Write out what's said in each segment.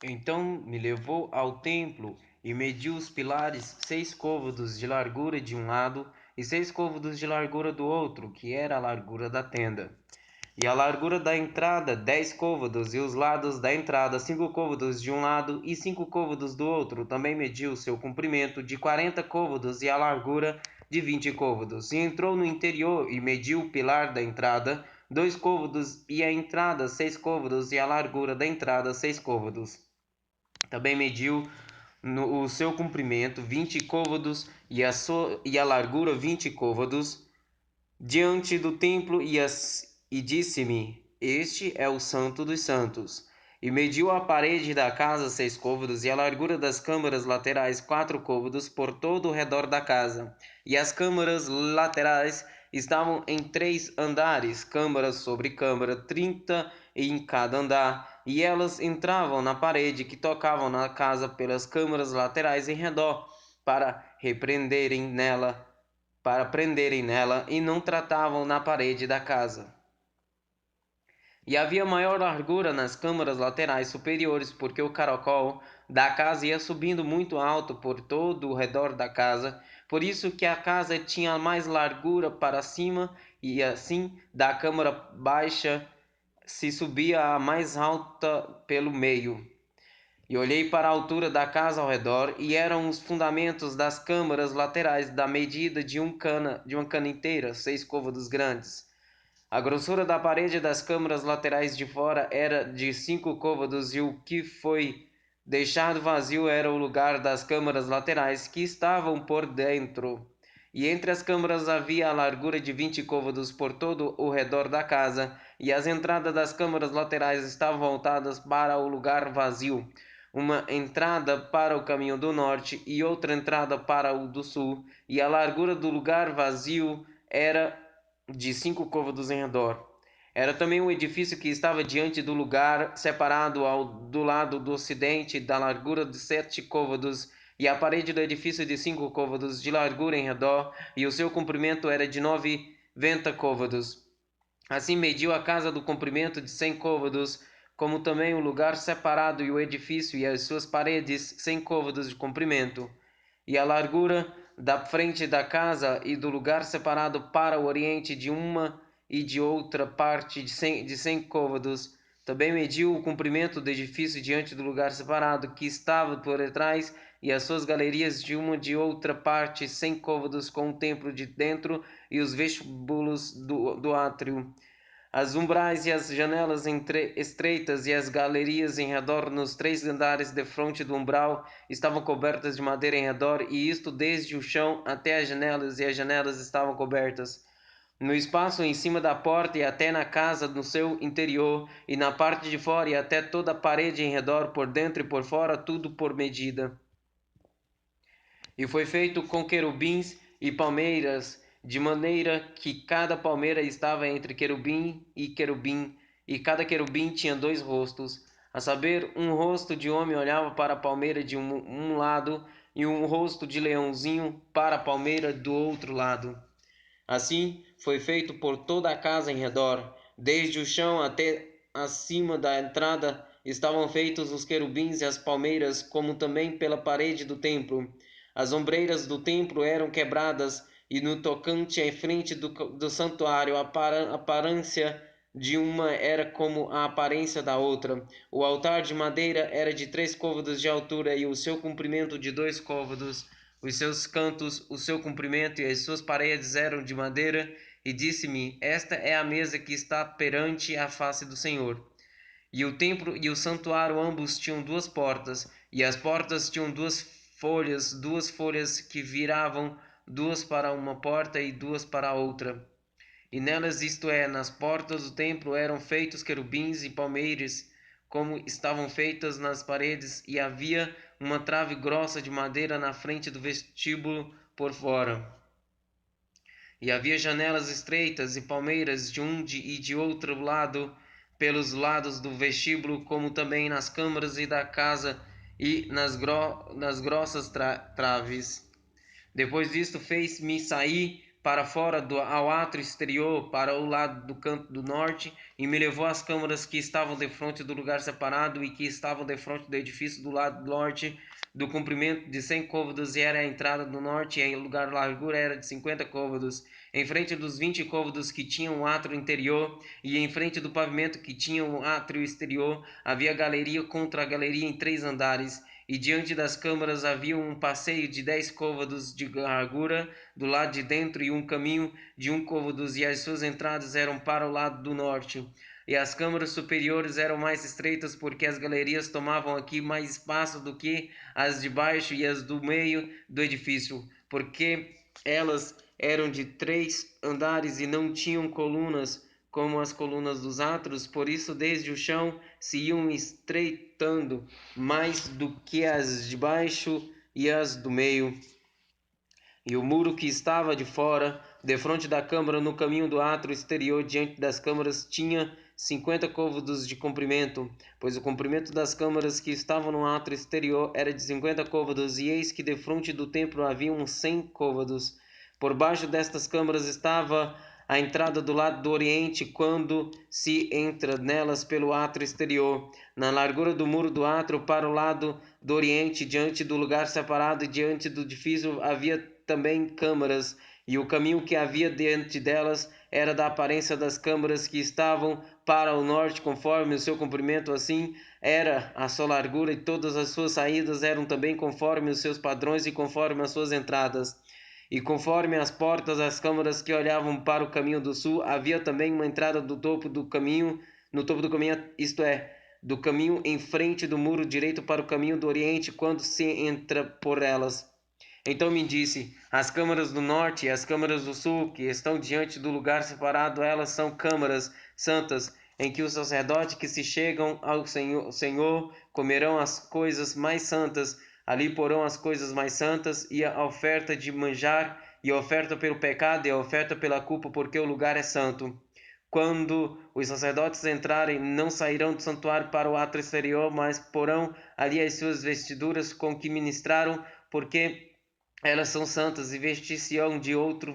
Então me levou ao templo e mediu os pilares 6 côvados de largura de um lado e 6 côvados de largura do outro, que era a largura da tenda. E a largura da entrada 10 côvados, e os lados da entrada 5 côvados de um lado e 5 côvados do outro. Também mediu o seu comprimento de 40 côvados e a largura de 20 côvados. E entrou no interior e mediu o pilar da entrada 2 côvados, e a entrada 6 côvados, e a largura da entrada 6 côvados. Também mediu o seu comprimento 20 côvados e a largura 20 côvados diante do templo, e disse-me: Este é o Santo dos Santos. E mediu a parede da casa 6 côvados, e a largura das câmaras laterais 4 côvados por todo o redor da casa. E as câmaras laterais estavam em 3 andares, câmara sobre câmara, 30 em cada andar, e elas entravam na parede que tocavam na casa pelas câmaras laterais em redor, para prenderem nela, e não tratavam na parede da casa. E havia maior largura nas câmaras laterais superiores, porque o caracol da casa ia subindo muito alto por todo o redor da casa, por isso que a casa tinha mais largura para cima, e assim da câmara baixa se subia a mais alta pelo meio. E olhei para a altura da casa ao redor, e eram os fundamentos das câmaras laterais da medida de uma cana inteira, 6 côvados grandes. A grossura da parede das câmaras laterais de fora era de 5 côvados, e o que foi deixado vazio era o lugar das câmaras laterais que estavam por dentro. E entre as câmaras havia a largura de 20 côvados por todo o redor da casa, e as entradas das câmaras laterais estavam voltadas para o lugar vazio, uma entrada para o caminho do norte e outra entrada para o do sul, e a largura do lugar vazio era de 5 côvados em redor. Era também um edifício que estava diante do lugar separado do lado do ocidente, da largura de 7 côvados, e a parede do edifício de 5 côvados de largura em redor, e o seu comprimento era de 90 côvados. Assim mediu a casa do comprimento de 100 côvados, como também o lugar separado e o edifício e as suas paredes 100 côvados de comprimento, e a largura da frente da casa e do lugar separado para o oriente de uma e de outra parte de 100 côvados. Também mediu o comprimento do edifício diante do lugar separado que estava por detrás, e as suas galerias de uma de outra parte 100 côvados, com o templo de dentro e os vestíbulos do átrio. As umbrais e as janelas estreitas e as galerias em redor nos 3 andares defronte do umbral estavam cobertas de madeira em redor, e isto desde o chão até as janelas, e as janelas estavam cobertas. No espaço em cima da porta e até na casa no seu interior, e na parte de fora e até toda a parede em redor, por dentro e por fora, tudo por medida. E foi feito com querubins e palmeiras, de maneira que cada palmeira estava entre querubim, e cada querubim tinha 2 rostos, a saber, um rosto de homem olhava para a palmeira de um lado, e um rosto de leãozinho para a palmeira do outro lado. Assim foi feito por toda a casa em redor, desde o chão até acima da entrada estavam feitos os querubins e as palmeiras, como também pela parede do templo. As ombreiras do templo eram quebradas, e no tocante à frente do santuário, a aparência de uma era como a aparência da outra. O altar de madeira era de 3 côvados de altura, e o seu comprimento de 2 côvados. Os seus cantos, o seu comprimento e as suas paredes eram de madeira, e disse-me: Esta é a mesa que está perante a face do Senhor. E o templo e o santuário ambos tinham 2 portas, e as portas tinham 2 folhas que viravam, 2 para uma porta e 2 para a outra. E nelas, isto é, nas portas do templo, eram feitos querubins e palmeiras, como estavam feitas nas paredes, e havia uma trave grossa de madeira na frente do vestíbulo por fora. E havia janelas estreitas e palmeiras de e de outro lado, pelos lados do vestíbulo, como também nas câmaras e da casa, e nas grossas traves. Depois disto fez-me sair para fora ao átrio exterior, para o lado do canto do norte, e me levou às câmaras que estavam defronte do lugar separado e que estavam defronte do edifício do lado norte, do comprimento de 100 côvados, e era a entrada do norte, e o lugar largura era de 50 côvados. Em frente dos 20 côvados que tinham o átrio interior, e em frente do pavimento que tinha o átrio exterior, havia galeria contra a galeria em 3 andares. E diante das câmaras havia um passeio de 10 côvados de largura do lado de dentro, e um caminho de 1 côvado, e as suas entradas eram para o lado do norte. E as câmaras superiores eram mais estreitas, porque as galerias tomavam aqui mais espaço do que as de baixo e as do meio do edifício, porque elas eram de 3 andares e não tinham colunas como as colunas dos átrios, por isso desde o chão se iam estreitando mais do que as de baixo e as do meio. E o muro que estava de fora, defronte da câmara, no caminho do átrio exterior, diante das câmaras, tinha 50 côvados de comprimento, pois o comprimento das câmaras que estavam no átrio exterior era de 50 côvados, e eis que defronte do templo havia uns 100 côvados. Por baixo destas câmaras estava a entrada do lado do oriente, quando se entra nelas pelo átrio exterior. Na largura do muro do átrio para o lado do oriente, diante do lugar separado e diante do edifício, havia também câmaras, e o caminho que havia diante delas era da aparência das câmaras que estavam para o norte, conforme o seu comprimento, assim era a sua largura, e todas as suas saídas eram também conforme os seus padrões e conforme as suas entradas. E conforme as portas das câmaras que olhavam para o caminho do sul, havia também uma entrada do topo do caminho, no topo do caminho, isto é, do caminho em frente do muro direito para o caminho do oriente, quando se entra por elas. Então me disse: as câmaras do norte e as câmaras do sul, que estão diante do lugar separado, elas são câmaras santas, em que os sacerdotes que se chegam ao Senhor comerão as coisas mais santas. Ali porão as coisas mais santas, e a oferta de manjar, e a oferta pelo pecado, e a oferta pela culpa, porque o lugar é santo. Quando os sacerdotes entrarem, não sairão do santuário para o átrio exterior, mas porão ali as suas vestiduras com que ministraram, porque elas são santas, e vestir-se-ão de outras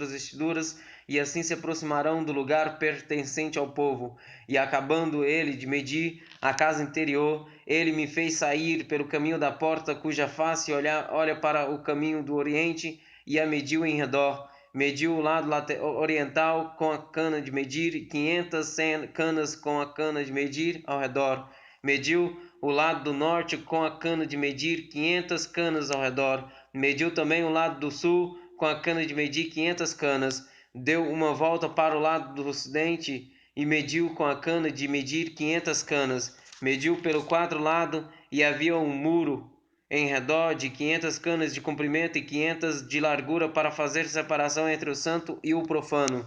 vestiduras, e assim se aproximarão do lugar pertencente ao povo. E acabando ele de medir a casa interior, ele me fez sair pelo caminho da porta, cuja face olha para o caminho do oriente, e a mediu em redor. Mediu o lado oriental com a cana de medir, 500 canas com a cana de medir ao redor. Mediu o lado do norte com a cana de medir, 500 canas ao redor. Mediu também o lado do sul com a cana de medir, 500 canas. Deu uma volta para o lado do ocidente e mediu com a cana de medir 500 canas. Mediu pelo 4 lado, e havia um muro em redor de 500 canas de comprimento e 500 de largura, para fazer separação entre o santo e o profano.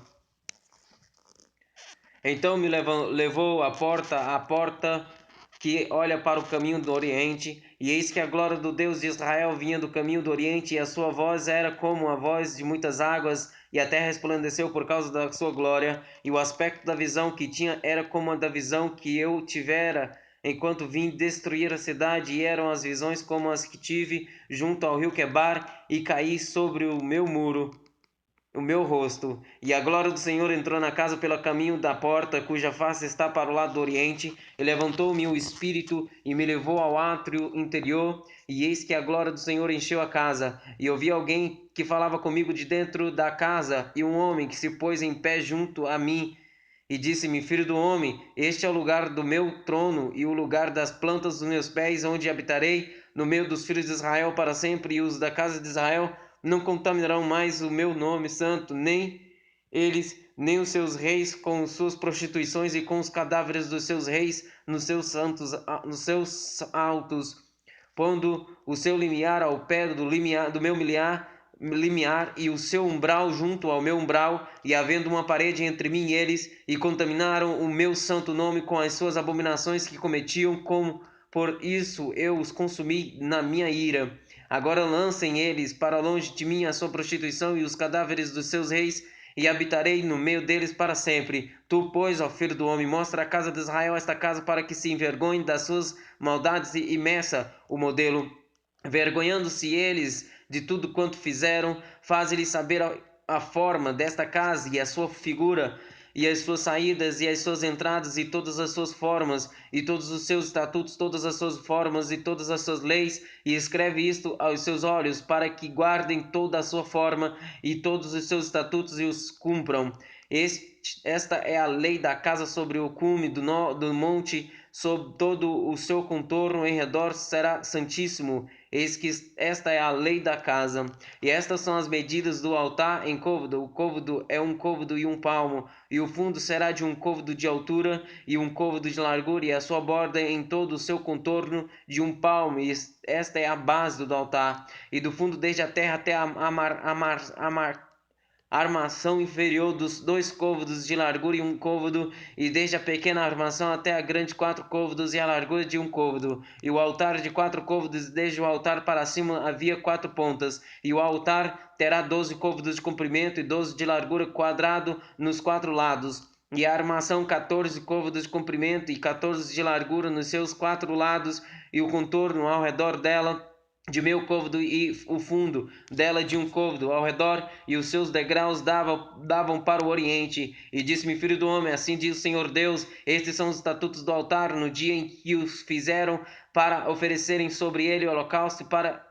Então me levou à porta que olha para o caminho do oriente, e eis que a glória do Deus de Israel vinha do caminho do oriente, e a sua voz era como a voz de muitas águas, e a terra resplandeceu por causa da sua glória, e o aspecto da visão que tinha era como a da visão que eu tivera enquanto vim destruir a cidade, e eram as visões como as que tive junto ao rio Quebar, e caí sobre o meu muro, o meu rosto. E a glória do Senhor entrou na casa pelo caminho da porta, cuja face está para o lado do oriente, e levantou-me o espírito e me levou ao átrio interior, e eis que a glória do Senhor encheu a casa. E eu vi alguém que falava comigo de dentro da casa, e um homem que se pôs em pé junto a mim, e disse-me: filho do homem, este é o lugar do meu trono e o lugar das plantas dos meus pés, onde habitarei no meio dos filhos de Israel para sempre, e os da casa de Israel não contaminarão mais o meu nome santo, nem eles, nem os seus reis, com suas prostituições e com os cadáveres dos seus reis nos seus altos, pondo o seu limiar ao pé do meu limiar, e o seu umbral junto ao meu umbral, e havendo uma parede entre mim e eles, e contaminaram o meu santo nome com as suas abominações que cometiam, como por isso eu os consumi na minha ira. Agora lancem eles para longe de mim a sua prostituição e os cadáveres dos seus reis, e habitarei no meio deles para sempre. Tu, pois, ó filho do homem, mostra à casa de Israel esta casa, para que se envergonhe das suas maldades e meça o modelo. Vergonhando-se eles de tudo quanto fizeram, faze-lhes saber a forma desta casa e a sua figura, e as suas saídas e as suas entradas e todas as suas formas e todos os seus estatutos, todas as suas formas e todas as suas leis, e escreve isto aos seus olhos, para que guardem toda a sua forma e todos os seus estatutos e os cumpram. Esta é a lei da casa sobre o cume do monte, sob todo o seu contorno em redor será santíssimo. Eis que esta é a lei da casa. E estas são as medidas do altar em côvado. O côvado é um côvado e um palmo, e o fundo será de um côvado de altura e um côvado de largura, e a sua borda em todo o seu contorno de um palmo. E esta é a base do altar. E do fundo desde a terra até a armação inferior dos 2 côvados de largura e um côvado, e desde a pequena armação até a grande 4 côvados e a largura de um côvado. E o altar de 4 côvados, desde o altar para cima havia 4 pontas, e o altar terá 12 côvados de comprimento e 12 de largura, quadrado nos 4 lados. E a armação 14 côvados de comprimento e 14 de largura nos seus 4 lados, e o contorno ao redor dela de meio côvado, e o fundo dela de um côvado ao redor, e os seus degraus davam para o oriente. E disse-me: filho do homem, assim diz o Senhor Deus: estes são os estatutos do altar no dia em que os fizeram, para oferecerem sobre ele holocausto e para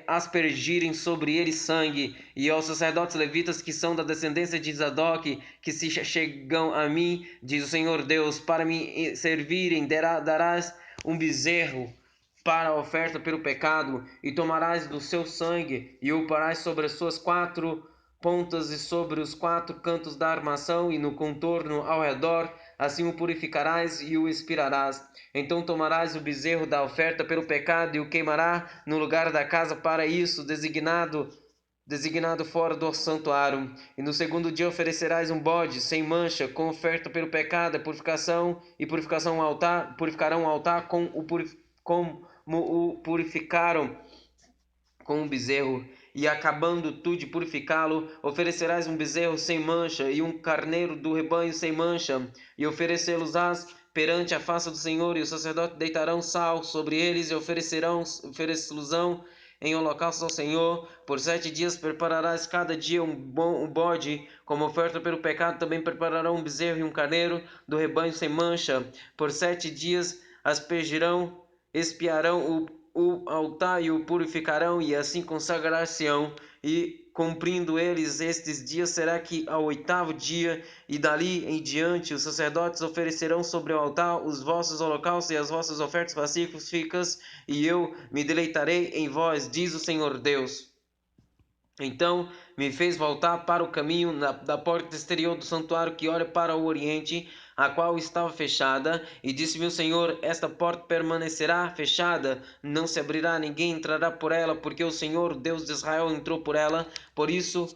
aspergirem sobre ele sangue. E aos sacerdotes levitas que são da descendência de Zadok, que se chegam a mim, diz o Senhor Deus, para me servirem, darás um bezerro para a oferta pelo pecado, e tomarás do seu sangue, e o porás sobre as suas 4 pontas e sobre os 4 cantos da armação, e no contorno ao redor, assim o purificarás e o expirarás. Então tomarás o bezerro da oferta pelo pecado, e o queimará no lugar da casa para isso, designado fora do santuário. E no segundo dia oferecerás um bode sem mancha, com oferta pelo pecado, purificarão o altar como o purificaram com um bezerro. E acabando tu de purificá-lo, oferecerás um bezerro sem mancha e um carneiro do rebanho sem mancha, e oferecê-los-ás perante a face do Senhor. E os sacerdotes deitarão sal sobre eles e oferecê-los-ão em holocausto ao Senhor. Por 7 dias prepararás cada dia um bode como oferta pelo pecado. Também prepararão um bezerro e um carneiro do rebanho sem mancha. Por 7 dias aspergirão, espiarão o altar e o purificarão, e assim consagrar-se-ão. E cumprindo eles estes dias, será que ao 8º dia, e dali em diante, os sacerdotes oferecerão sobre o altar os vossos holocaustos e as vossas ofertas pacíficas, e eu me deleitarei em vós, diz o Senhor Deus. Então me fez voltar para o caminho da porta exterior do santuário, que olha para o oriente, a qual estava fechada, e disse-me o Senhor: esta porta permanecerá fechada, não se abrirá, ninguém entrará por ela, porque o Senhor, Deus de Israel, entrou por ela, por isso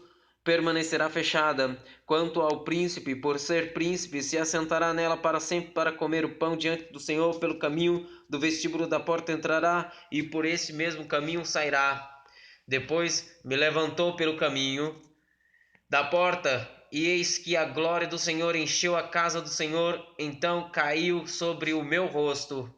permanecerá fechada. Quanto ao príncipe, por ser príncipe, se assentará nela para sempre, para comer o pão diante do Senhor. Pelo caminho do vestíbulo da porta entrará, e por esse mesmo caminho sairá. Depois me levantou pelo caminho da porta, e eis que a glória do Senhor encheu a casa do Senhor. Então caí sobre o meu rosto,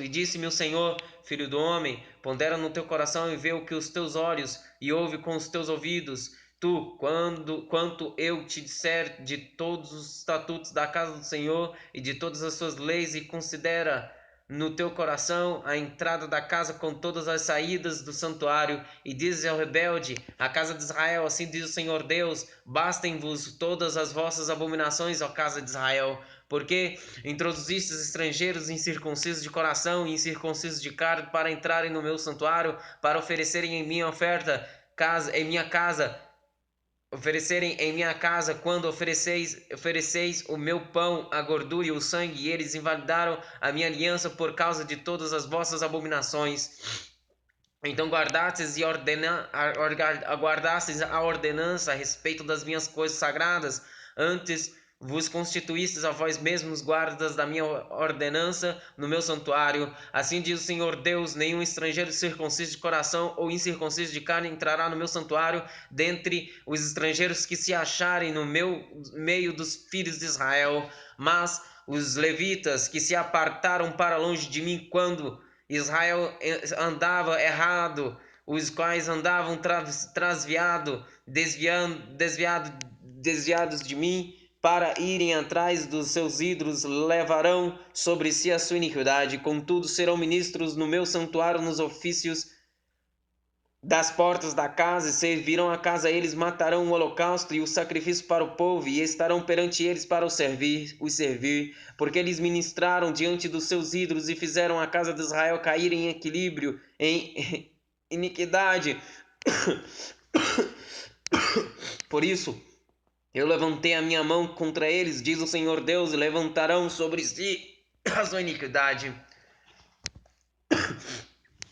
e disse-me o Senhor: filho do homem, pondera no teu coração e vê o que os teus olhos, e ouve com os teus ouvidos. Tu, quanto eu te disser de todos os estatutos da casa do Senhor e de todas as suas leis, e considera no teu coração a entrada da casa com todas as saídas do santuário, e dizes ao rebelde, a casa de Israel: assim diz o Senhor Deus: bastem-vos todas as vossas abominações, ó casa de Israel, porque introduzistes estrangeiros incircuncisos de coração e incircuncisos de carne para entrarem no meu santuário, para oferecerem em minha casa, quando ofereceis o meu pão, a gordura e o sangue, e eles invalidaram a minha aliança por causa de todas as vossas abominações. Então guardastes a ordenança a respeito das minhas coisas sagradas, antes vos constituístes a vós mesmos guardas da minha ordenança no meu santuário. Assim diz o Senhor Deus: nenhum estrangeiro circunciso de coração ou incircunciso de carne entrará no meu santuário, dentre os estrangeiros que se acharem no meio dos filhos de Israel. Mas os levitas que se apartaram para longe de mim, quando Israel andava errado os quais andavam desviados de mim, para irem atrás dos seus ídolos, levarão sobre si a sua iniquidade. Contudo, serão ministros no meu santuário, nos ofícios das portas da casa, e servirão a casa. Eles matarão o holocausto e o sacrifício para o povo, e estarão perante eles para os servir, porque eles ministraram diante dos seus ídolos e fizeram a casa de Israel cair em equilíbrio, em iniquidade. Por isso, eu levantei a minha mão contra eles, diz o Senhor Deus, e levantarão sobre si a sua iniquidade.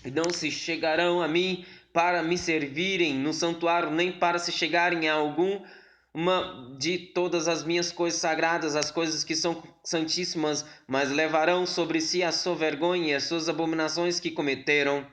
E não se chegarão a mim para me servirem no santuário, nem para se chegarem a alguma de todas as minhas coisas sagradas, as coisas que são santíssimas, mas levarão sobre si a sua vergonha e as suas abominações que cometeram.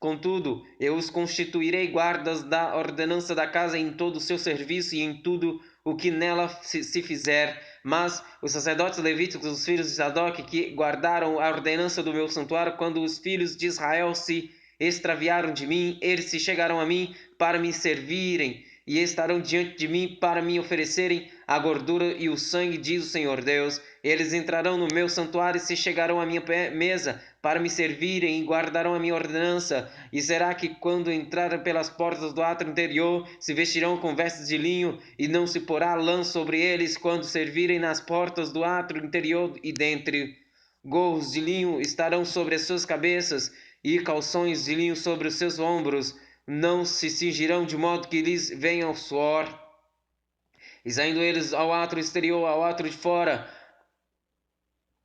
Contudo, eu os constituirei guardas da ordenança da casa em todo o seu serviço e em tudo o que nela se fizer. Mas os sacerdotes levíticos, os filhos de Sadoc, que guardaram a ordenança do meu santuário, quando os filhos de Israel se extraviaram de mim, eles se chegarão a mim para me servirem e estarão diante de mim para me oferecerem a gordura e o sangue, diz o Senhor Deus. Eles entrarão no meu santuário e se chegarão à minha mesa para me servirem e guardarão a minha ordenança. E será que quando entrarem pelas portas do átrio interior, se vestirão com vestes de linho, e não se porá lã sobre eles quando servirem nas portas do átrio interior, e dentre gorros de linho estarão sobre as suas cabeças, e calções de linho sobre os seus ombros. Não se cingirão de modo que lhes venha o suor. E saindo eles ao átrio exterior, ao átrio de fora,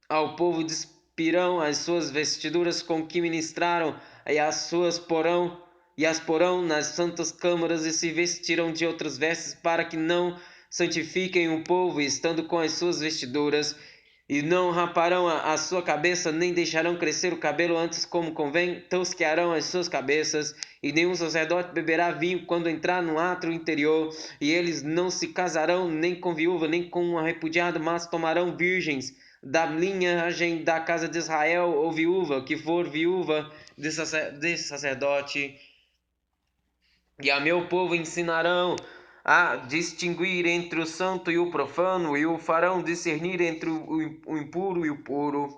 ao povo despirão as suas vestiduras com que ministraram, e as porão nas santas câmaras, e se vestirão de outras vestes, para que não santifiquem o povo, estando com as suas vestiduras. E não raparão a sua cabeça, nem deixarão crescer o cabelo, antes, como convém, tosquearão as suas cabeças. E nenhum sacerdote beberá vinho quando entrar no átrio interior. E eles não se casarão nem com viúva, nem com uma repudiada, mas tomarão virgens da linhagem da casa de Israel, ou viúva, que for viúva de sacerdote. E a meu povo ensinarão a distinguir entre o santo e o profano, e o farão discernir entre o impuro e o puro.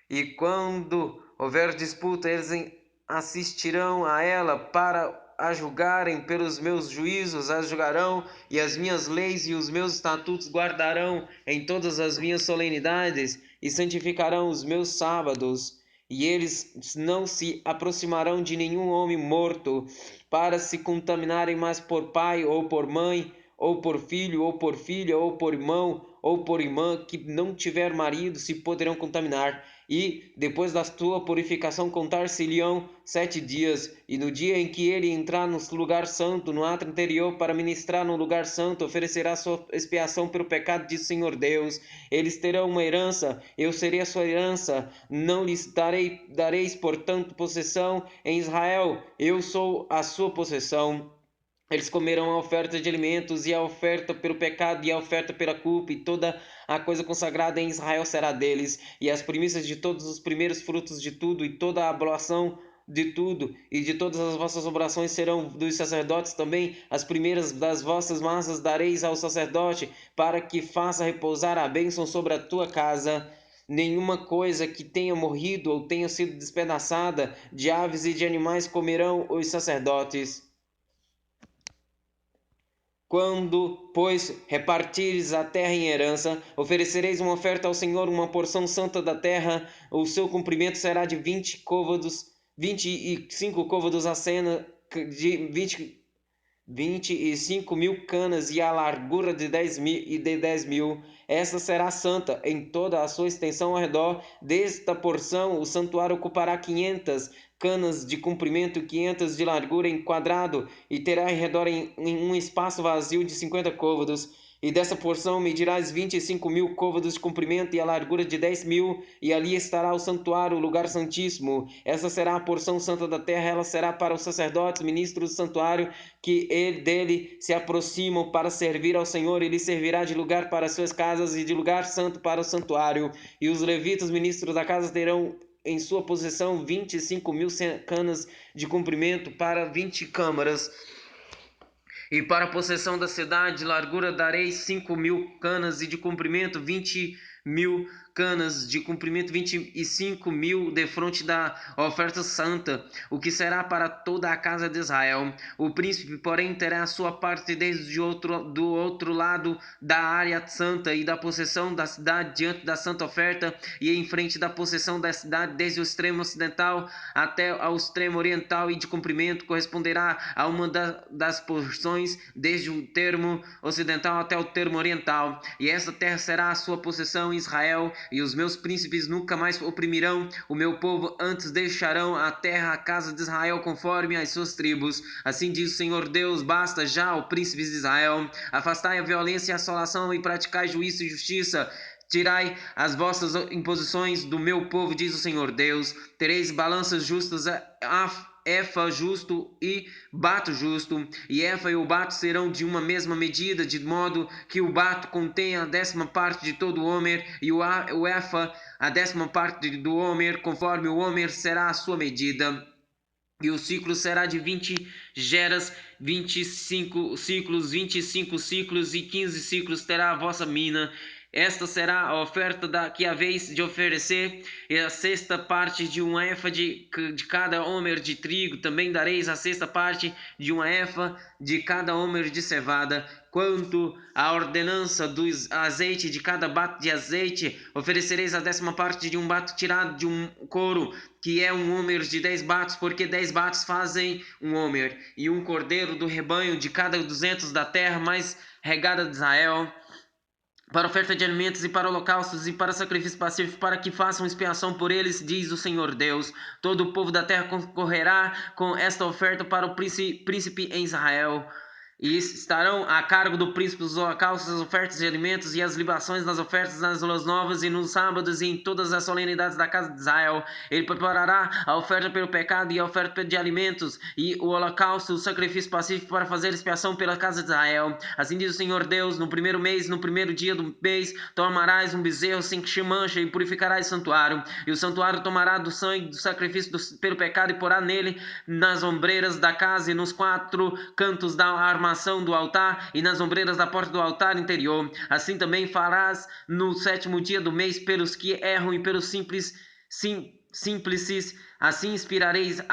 E quando houver disputa, eles assistirão a ela para a julgarem. Pelos meus juízos as julgarão, e as minhas leis e os meus estatutos guardarão em todas as minhas solenidades, e santificarão os meus sábados. E eles não se aproximarão de nenhum homem morto, para se contaminarem mais por pai, ou por mãe, ou por filho, ou por filha, ou por irmão, ou por irmã, que não tiver marido, se poderão contaminar. E, depois da sua purificação, contar-se-lhão 7 dias, e no dia em que ele entrar no lugar santo, no átrio interior, para ministrar no lugar santo, oferecerá sua expiação pelo pecado, diz o Senhor Deus. Eles terão uma herança, eu serei a sua herança, não lhes dareis, portanto, possessão em Israel, eu sou a sua possessão. Eles comerão a oferta de alimentos, e a oferta pelo pecado, e a oferta pela culpa, e toda a coisa consagrada em Israel será deles, e as primícias de todos os primeiros frutos de tudo, e toda a oblação de tudo, e de todas as vossas oblações serão dos sacerdotes também. As primeiras das vossas massas dareis ao sacerdote, para que faça repousar a bênção sobre a tua casa. Nenhuma coisa que tenha morrido ou tenha sido despedaçada, de aves e de animais, comerão os sacerdotes. Quando, pois, repartires a terra em herança, oferecereis uma oferta ao Senhor, uma porção santa da terra. O seu comprimento será de 25 côvados a sena, de 25.000 canas, e a largura de 10.000. Esta será santa em toda a sua extensão ao redor. Desta porção o santuário ocupará 500 canas de comprimento e 500 de largura em quadrado, e terá em redor em um espaço vazio de 50 côvados. E dessa porção medirás 25.000 côvados de comprimento, e a largura de 10.000, e ali estará o santuário, o lugar santíssimo. Essa será a porção santa da terra, ela será para os sacerdotes, ministros do santuário, que dele se aproximam para servir ao Senhor. Ele servirá de lugar para as suas casas, e de lugar santo para o santuário. E os levitas, ministros da casa, terão em sua possessão 25.000 canas de comprimento para 20 câmaras. E para a possessão da cidade, largura darei 5.000 canas e de comprimento 20.000 canas de comprimento, 25.000 defronte da oferta santa, o que será para toda a casa de Israel. O príncipe, porém, terá a sua parte do outro lado da área santa e da possessão da cidade diante da santa oferta, e em frente da possessão da cidade, desde o extremo ocidental até ao extremo oriental, e de comprimento corresponderá a uma das porções, desde o termo ocidental até o termo oriental. E essa terra será a sua possessão em Israel, e os meus príncipes nunca mais oprimirão o meu povo, antes deixarão a terra, a casa de Israel, conforme as suas tribos. Assim diz o Senhor Deus: basta já, ó príncipes de Israel, afastai a violência e a assolação e praticai juízo e justiça. Tirai as vossas imposições do meu povo, diz o Senhor Deus. Tereis balanças justas, efa justo e bato justo, e efa e o bato serão de uma mesma medida, de modo que o bato contenha a 10ª parte de todo o homer, e o efa a 10ª parte do homer, conforme o homer será a sua medida. E o ciclo será de 20 geras, 25 ciclos, 25 ciclos e 15 ciclos terá a vossa mina. Esta será a oferta que haveis de oferecer, e a 6ª parte de um efa de cada homer de trigo. Também dareis a 6ª parte de um efa de cada homer de cevada. Quanto à ordenança do azeite, de cada bato de azeite, oferecereis a 10ª parte de um bato tirado de um couro, que é um homer de 10 batos, porque 10 batos fazem um homer. E um cordeiro do rebanho de cada 200 da terra mais regada de Israel, para oferta de alimentos e para holocaustos e para sacrifício pacífico, para que façam expiação por eles, diz o Senhor Deus. Todo o povo da terra concorrerá com esta oferta para o príncipe em Israel. E estarão a cargo do príncipe os holocaustos, as ofertas de alimentos e as libações nas ofertas, nas luas novas e nos sábados e em todas as solenidades da casa de Israel. Ele preparará a oferta pelo pecado e a oferta de alimentos e o holocausto, o sacrifício pacífico, para fazer expiação pela casa de Israel. Assim diz o Senhor Deus: no primeiro mês, no primeiro dia do mês, tomarás um bezerro sem mancha e purificarás o santuário. E o santuário tomará do sangue do sacrifício pelo pecado e porá nele nas ombreiras da casa e nos 4 cantos da armação do altar e nas ombreiras da porta do altar interior. Assim também farás no 7º dia do mês pelos que erram e pelos simples. Assim inspirareis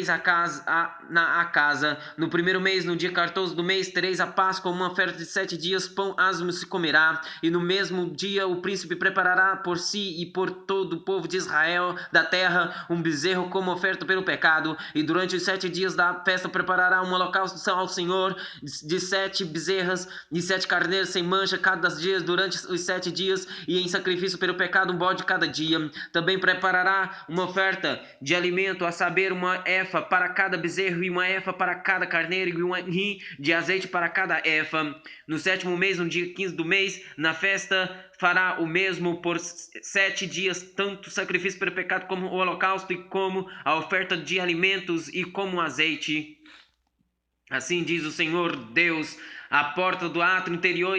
a casa. No primeiro mês, no dia 14 do mês, tereis a Páscoa, uma oferta de 7 dias, pão asmo se comerá. E no mesmo dia o príncipe preparará por si e por todo o povo de Israel da terra um bezerro como oferta pelo pecado. E durante os 7 dias da festa preparará um holocausto ao Senhor de 7 bezerras e 7 carneiros sem mancha cada dia durante os 7 dias, e em sacrifício pelo pecado um bode cada dia. Também preparará uma oferta de alimento, a saber, uma efa para cada bezerro e uma efa para cada carneiro e um rim de azeite para cada efa. No 7º mês, no dia 15 do mês, na festa fará o mesmo por 7 dias, tanto o sacrifício pelo pecado como o holocausto, e como a oferta de alimentos e como o azeite. Assim diz o Senhor Deus: a porta do átrio interior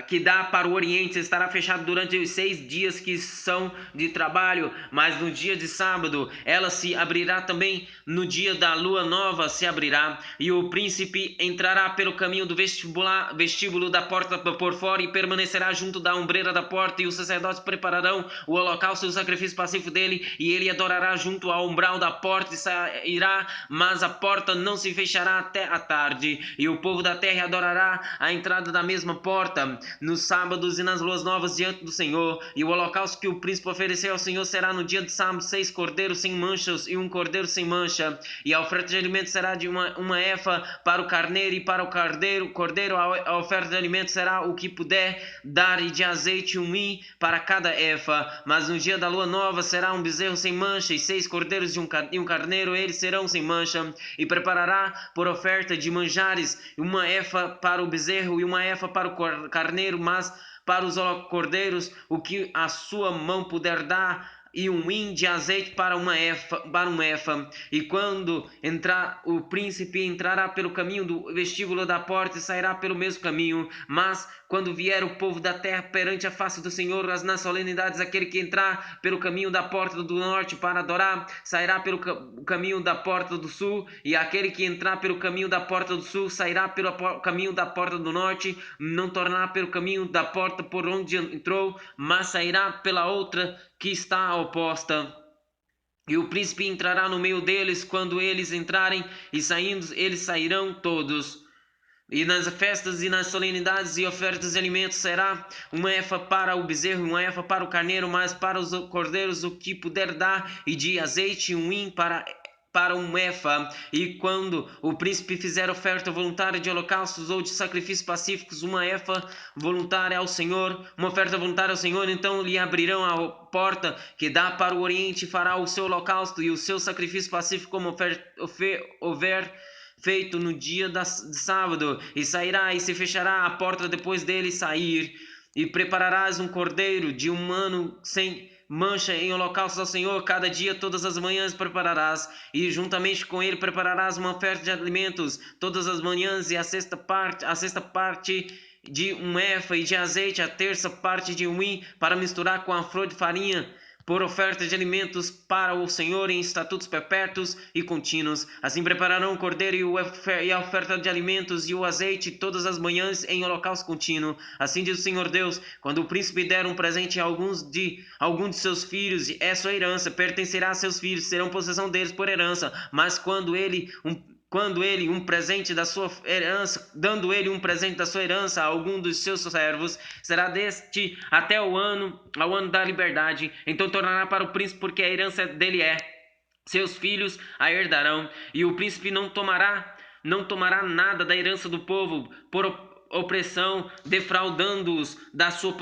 que dá para o oriente estará fechada durante os 6 dias que são de trabalho, mas no dia de sábado ela se abrirá também. No dia da lua nova se abrirá, e o príncipe entrará pelo caminho do vestíbulo da porta por fora e permanecerá junto da ombreira da porta, e os sacerdotes prepararão o holocausto e o sacrifício pacífico dele, e ele adorará junto ao umbral da porta e sairá, mas a porta não se fechará até a tarde, e o povo da terra adorará à entrada da mesma porta nos sábados e nas luas novas diante do Senhor. E o holocausto que o príncipe ofereceu ao Senhor será no dia de sábado 6 cordeiros sem manchas e um cordeiro sem mancha. E a oferta de alimentos será de uma efa para o carneiro, e para o cordeiro a oferta de alimentos será o que puder dar, e de azeite um hin para cada efa. Mas no dia da lua nova será um bezerro sem mancha e 6 cordeiros e um carneiro, eles serão sem mancha. E preparará por oferta de manjares uma efa para o bezerro e uma efa para o carneiro, mas para os cordeiros o que a sua mão puder dar, e um hin de azeite para um efa. E quando entrar, o príncipe entrará pelo caminho do vestíbulo da porta e sairá pelo mesmo caminho. Mas quando vier o povo da terra perante a face do Senhor, nas solenidades, aquele que entrar pelo caminho da porta do norte para adorar, sairá pelo caminho da porta do sul, e aquele que entrar pelo caminho da porta do sul, sairá pelo caminho da porta do norte, não tornará pelo caminho da porta por onde entrou, mas sairá pela outra que está oposta. E o príncipe entrará no meio deles quando eles entrarem, e saindo, eles sairão todos. E nas festas e nas solenidades e ofertas de alimentos será uma efa para o bezerro, uma efa para o carneiro, mas para os cordeiros o que puder dar, e de azeite um hin para um efa. E quando o príncipe fizer oferta voluntária de holocaustos ou de sacrifícios pacíficos, uma efa voluntária ao Senhor, uma oferta voluntária ao Senhor, então lhe abrirão a porta que dá para o oriente e fará o seu holocausto e o seu sacrifício pacífico como houver feito no dia de sábado, e sairá e se fechará a porta depois dele sair, e prepararás um cordeiro de um ano sem mancha em holocausto ao Senhor. Cada dia, todas as manhãs prepararás, e juntamente com ele prepararás uma oferta de alimentos todas as manhãs, e a sexta parte de um efa, e de azeite a terça parte de um hin, para misturar com a flor de farinha, por oferta de alimentos para o Senhor em estatutos perpétuos e contínuos. Assim prepararão o cordeiro e a oferta de alimentos e o azeite todas as manhãs em holocausto contínuo. Assim diz o Senhor Deus: quando o príncipe der um presente a algum de seus filhos, é sua herança, pertencerá a seus filhos, serão possessão deles por herança. Mas dando ele um presente da sua herança a algum dos seus servos, será deste até ao ano da liberdade. Então tornará para o príncipe, porque a herança dele é. Seus filhos a herdarão, e o príncipe não tomará nada da herança do povo por opressão, defraudando-os da sua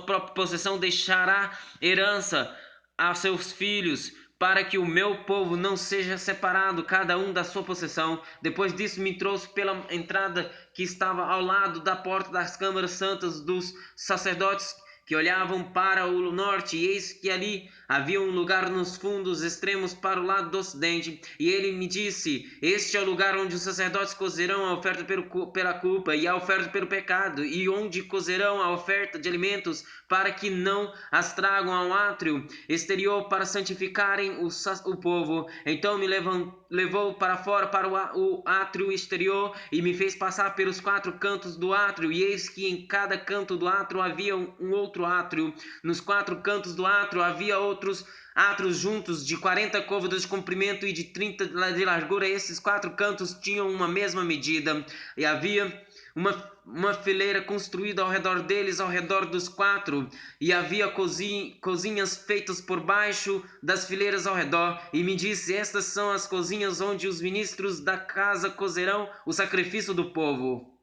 própria possessão, deixará herança a seus filhos, para que o meu povo não seja separado, cada um da sua possessão. Depois disso me trouxe pela entrada que estava ao lado da porta das câmaras santas dos sacerdotes, que olhavam para o norte, e eis que ali havia um lugar nos fundos extremos para o lado do ocidente. E ele me disse: este é o lugar onde os sacerdotes cozerão a oferta pela culpa e a oferta pelo pecado, e onde cozerão a oferta de alimentos, para que não as tragam ao átrio exterior para santificarem o povo. Então me levou para fora para o átrio exterior, e me fez passar pelos 4 cantos do átrio, e eis que em cada canto do átrio havia um outro átrio. Nos 4 cantos do átrio havia outros átrios juntos, de 40 côvados de comprimento e de 30 de largura. Esses 4 cantos tinham uma mesma medida, e havia uma fileira construída ao redor deles, ao redor dos 4, e havia cozinhas feitas por baixo das fileiras ao redor. E me disse: estas são as cozinhas onde os ministros da casa cozerão o sacrifício do povo.